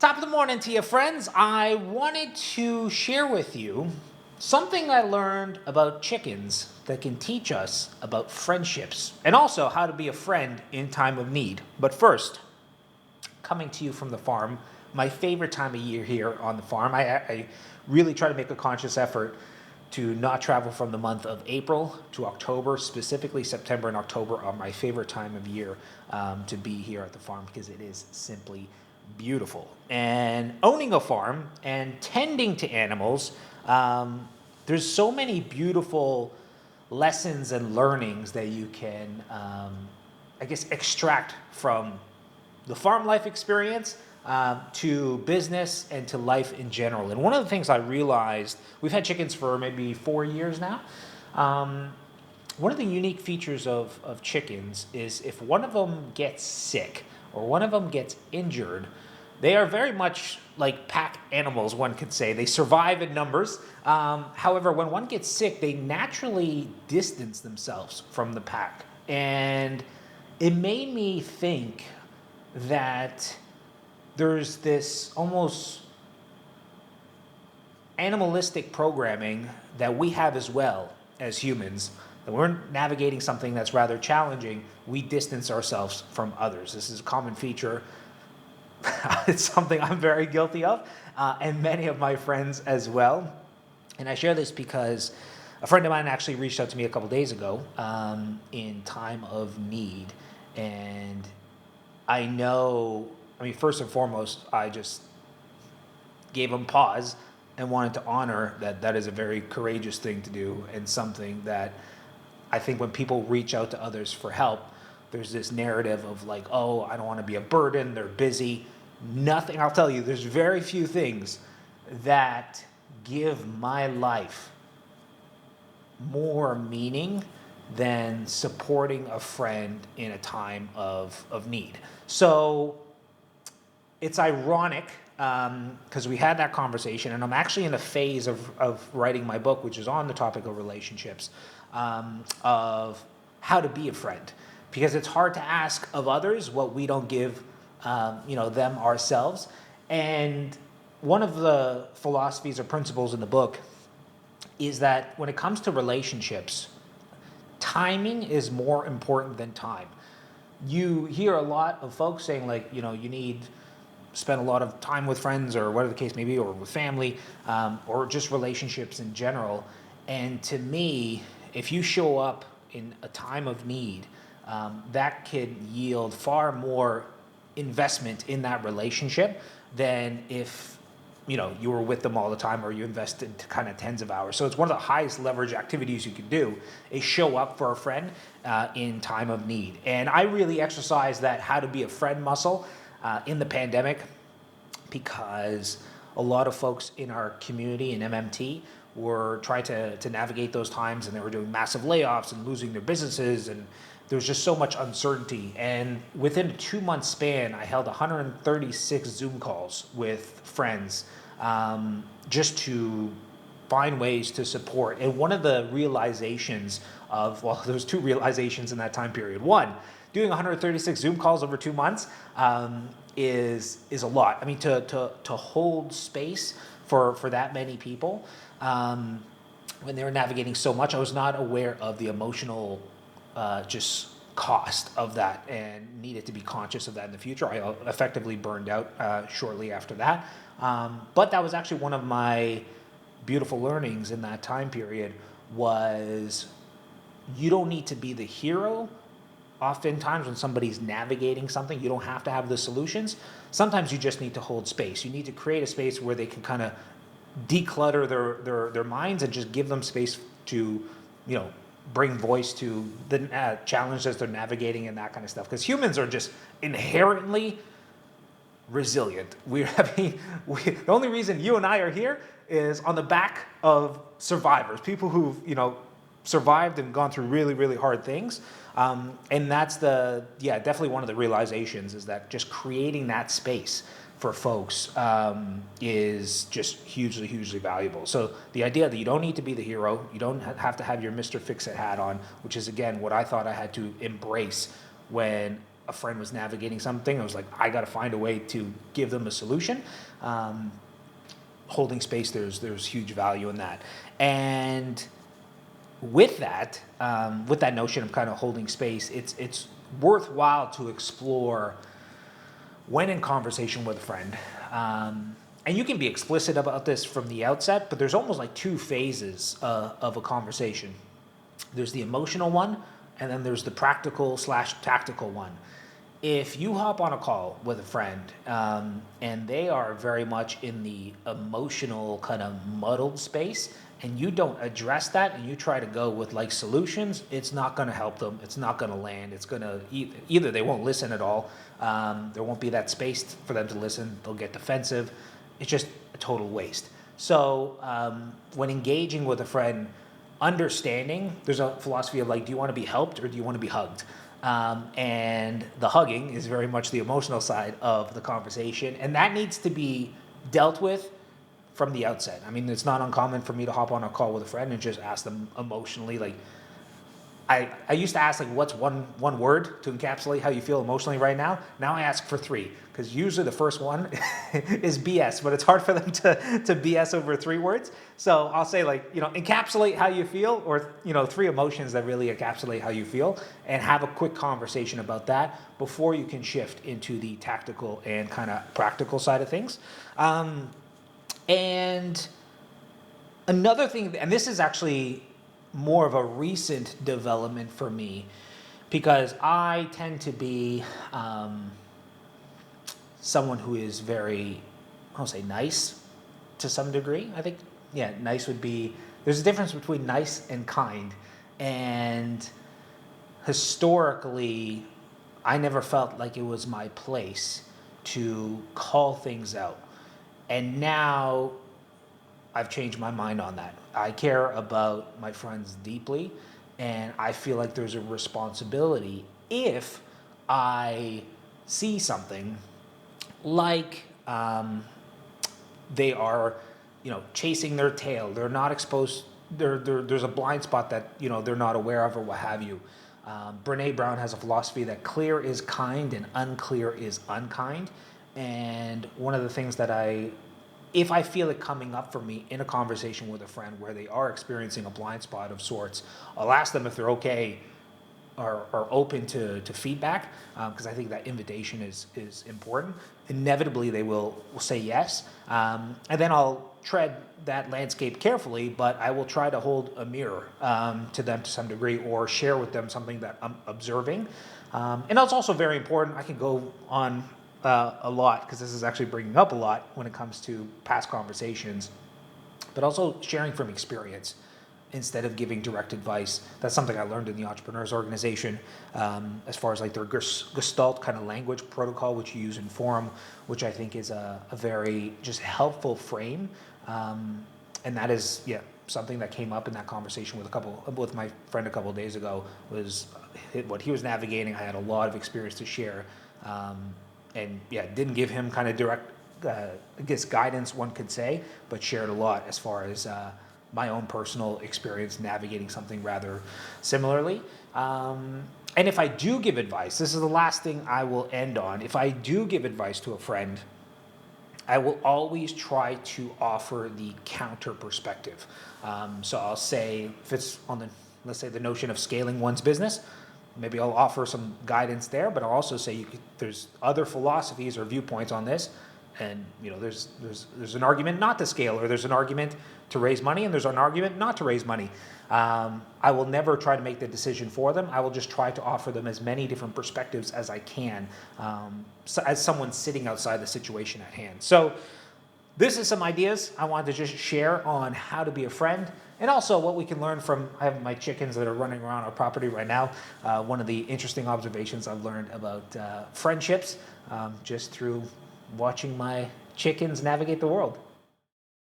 Top of the morning to you, friends. I wanted to share with you something I learned about chickens that can teach us about friendships and also how to be a friend in time of need. But first, coming to you from the farm, my favorite time of year here on the farm. I really try to make a conscious effort to not travel from the month of April to October. Specifically, September and October are my favorite time of year to be here at the farm because it is simply beautiful. And owning a farm and tending to animals, there's so many beautiful lessons and learnings that you can, extract from the farm life experience to business and to life in general. And one of the things I realized, we've had chickens for maybe 4 years now. One of the unique features of chickens is if one of them gets sick or one of them gets injured, they are very much like pack animals, one could say. They survive in numbers. However, when one gets sick, they naturally distance themselves from the pack. And it made me think that there's this almost animalistic programming that we have as well as humans. That we're navigating something that's rather challenging, we distance ourselves from others. This is a common feature. It's something I'm very guilty of, and many of my friends as well. And I share this because a friend of mine actually reached out to me a couple days ago in time of need. And first and foremost, I just gave him pause and wanted to honor that is a very courageous thing to do and something that I think when people reach out to others for help, there's this narrative of like, oh, I don't want to be a burden, they're busy. Nothing, I'll tell you, there's very few things that give my life more meaning than supporting a friend in a time of need. So it's ironic because we had that conversation, and I'm actually in a phase of writing my book, which is on the topic of relationships, of how to be a friend. Because it's hard to ask of others what we don't give them ourselves. And one of the philosophies or principles in the book is that when it comes to relationships, timing is more important than time. You hear a lot of folks saying like, you need spend a lot of time with friends or whatever the case may be, or with family, or just relationships in general. And to me, if you show up in a time of need, that could yield far more investment in that relationship than if you were with them all the time or you invested kind of tens of hours. So it's one of the highest leverage activities you can do is show up for a friend in time of need. And I really exercise that how to be a friend muscle in the pandemic, because a lot of folks in our community in MMT were trying to navigate those times, and they were doing massive layoffs and losing their businesses, and there was just so much uncertainty. And within a 2-month span, I held 136 Zoom calls with friends just to find ways to support. And one of the realizations there was 2 realizations in that time period. One, doing 136 Zoom calls over 2 months is a lot. I mean, to hold space for that many people when they were navigating so much, I was not aware of the emotional just cost of that and needed to be conscious of that in the future. I effectively burned out shortly after that. But that was actually one of my beautiful learnings in that time period was you don't need to be the hero. Oftentimes when somebody's navigating something, you don't have to have the solutions. Sometimes you just need to hold space. You need to create a space where they can kind of declutter their minds and just give them space to, bring voice to the challenges they're navigating and that kind of stuff. Because humans are just inherently resilient. The only reason you and I are here is on the back of survivors, people who've, survived and gone through really, really hard things. And that's definitely one of the realizations is that just creating that space for folks is just hugely, hugely valuable. So the idea that you don't need to be the hero, you don't have to have your Mr. Fix-It hat on, which is, again, what I thought I had to embrace when a friend was navigating something, I was like, I got to find a way to give them a solution. Holding space, there's huge value in that. And with that notion of kind of holding space, it's worthwhile to explore when in conversation with a friend. And you can be explicit about this from the outset, but there's almost like two phases of a conversation. There's the emotional one, and then there's the practical/tactical one. If you hop on a call with a friend and they are very much in the emotional kind of muddled space, and you don't address that and you try to go with like solutions, it's not going to help them. It's not going to land. It's going to either they won't listen at all. There won't be that space for them to listen. They'll get defensive. It's just a total waste. So when engaging with a friend, understanding, there's a philosophy of like, do you want to be helped or do you want to be hugged? And the hugging is very much the emotional side of the conversation, and that needs to be dealt with from the outset. I mean, it's not uncommon for me to hop on a call with a friend and just ask them emotionally, like, I used to ask like, what's one word to encapsulate how you feel emotionally right now? Now I ask for three, because usually the first one is BS, but it's hard for them to BS over 3 words. So I'll say like, encapsulate how you feel, or 3 emotions that really encapsulate how you feel, and have a quick conversation about that before you can shift into the tactical and kind of practical side of things. And another thing, and this is actually more of a recent development for me, because I tend to be someone who is very, I'll say nice to some degree. I think, nice would be, there's a difference between nice and kind. And historically, I never felt like it was my place to call things out. And now I've changed my mind on that. I care about my friends deeply, and I feel like there's a responsibility if I see something like they are, chasing their tail. They're not exposed. There's a blind spot that they're not aware of, or what have you. Brene Brown has a philosophy that clear is kind and unclear is unkind. And one of the things that if I feel it coming up for me in a conversation with a friend where they are experiencing a blind spot of sorts, I'll ask them if they're okay or open to feedback, because I think that invitation is important. Inevitably, they will say yes. And then I'll tread that landscape carefully, but I will try to hold a mirror to them to some degree, or share with them something that I'm observing. And that's also very important. I can go on a lot, because this is actually bringing up a lot when it comes to past conversations, but also sharing from experience instead of giving direct advice. That's something I learned in the Entrepreneurs Organization, as far as like their Gestalt kind of language protocol, which you use in Forum, which I think is a very just helpful frame. And that is, something that came up in that conversation with my friend a couple of days ago, was what he was navigating. I had a lot of experience to share. And didn't give him kind of direct, guidance, one could say, but shared a lot as far as my own personal experience navigating something rather similarly. And if I do give advice, this is the last thing I will end on. If I do give advice to a friend, I will always try to offer the counter perspective. So I'll say, if it's on let's say the notion of scaling one's business, maybe I'll offer some guidance there, but I'll also say there's other philosophies or viewpoints on this, and there's an argument not to scale, or there's an argument to raise money, and there's an argument not to raise money. I will never try to make the decision for them. I will just try to offer them as many different perspectives as I can, as someone sitting outside the situation at hand. So this is some ideas I wanted to just share on how to be a friend, and also what we can learn from, I have my chickens that are running around our property right now. One of the interesting observations I've learned about friendships, just through watching my chickens navigate the world.